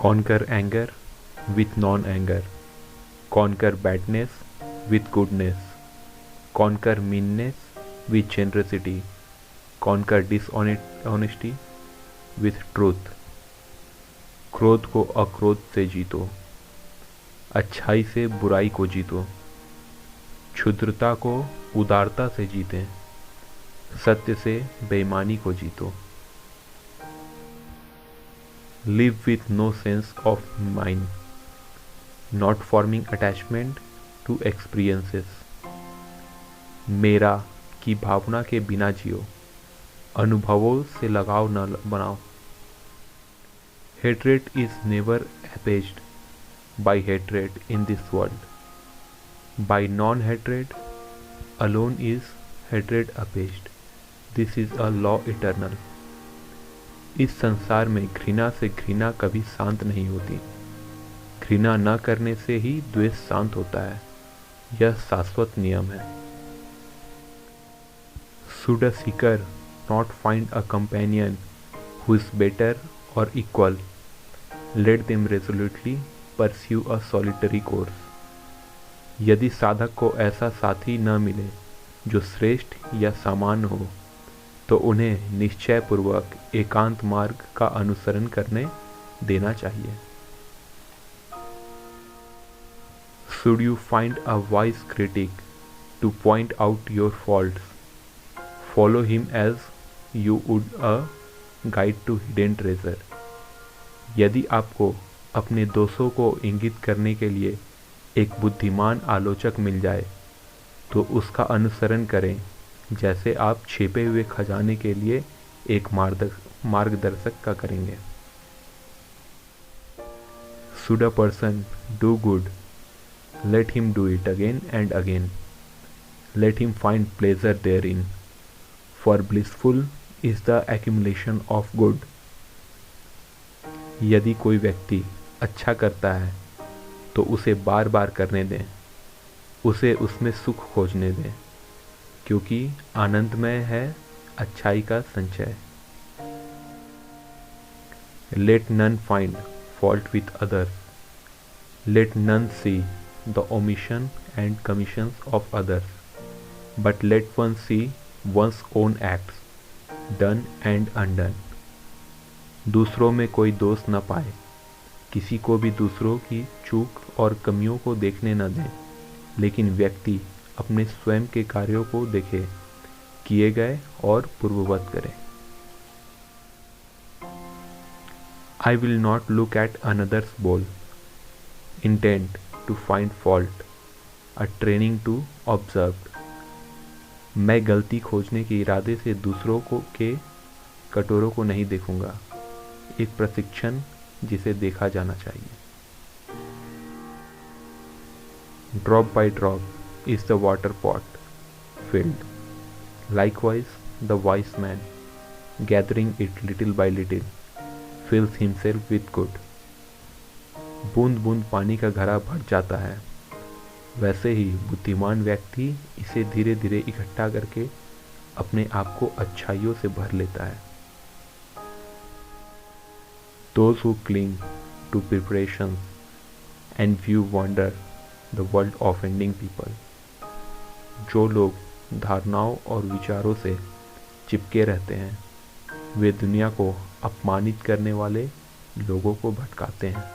Conquer anger with non-anger. Conquer badness with goodness. Conquer meanness with generosity. Conquer dishonesty with truth. क्रोध को अक्रोध से जीतो, अच्छाई से बुराई को जीतो, क्षुद्रता को उदारता से जीतें, सत्य से बेईमानी को जीतो। Live with no sense of mine, not forming attachment to experiences. मेरा की भावना के बिना जियो, अनुभवों से लगाव न बनाओ। Hatred is never appeased by hatred in this world. By non-hatred alone is hatred appeased. This is a law eternal. इस संसार में घृणा से घृणा कभी शांत नहीं होती। घृणा न करने से ही द्वेष शांत होता है। यह शाश्वत नियम है। Should a seeker not find a companion who is better or equal, let them resolutely pursue a solitary course. यदि साधक को ऐसा साथी न मिले जो श्रेष्ठ या समान हो, तो उन्हें निश्चयपूर्वक एकांत मार्ग का अनुसरण करने देना चाहिए। Should you find a wise critic to point out your faults, follow him as you would a guide to hidden treasure. यदि आपको अपने दोषों को इंगित करने के लिए एक बुद्धिमान आलोचक मिल जाए, तो उसका अनुसरण करें जैसे आप छिपे हुए खजाने के लिए एक मार्गदर्शक का करेंगे। Should a person do good, let him do it again and again. Let him find pleasure therein, for blissful is the accumulation of good. यदि कोई व्यक्ति अच्छा करता है तो उसे बार बार करने दें, उसे उसमें सुख खोजने दें, क्योंकि आनंदमय है अच्छाई का संचय। Let none find fault with others. Let none see the omission and commissions of others, but let one see one's own acts, done and undone. दूसरों में कोई दोष न पाए, किसी को भी दूसरों की चूक और कमियों को देखने न दें, लेकिन व्यक्ति अपने स्वयं के कार्यों को देखे, किए गए और पूर्ववत करे। I will not look at another's bowl, intent to find fault, a training to observe. मैं गलती खोजने के इरादे से दूसरों के कटोरों को नहीं देखूंगा, एक प्रशिक्षण जिसे देखा जाना चाहिए। Drop by drop is the water pot filled. Likewise, the wise man, gathering it little by little, fills himself with good. बूंद बूंद पानी का घड़ा भर जाता है, वैसे ही बुद्धिमान व्यक्ति इसे धीरे धीरे इकट्ठा करके अपने आप को अच्छाइयों से भर लेता है। Those who cling to preparations and view wonder the world offending people. जो लोग धारणाओं और विचारों से चिपके रहते हैं, वे दुनिया को अपमानित करने वाले लोगों को भटकाते हैं।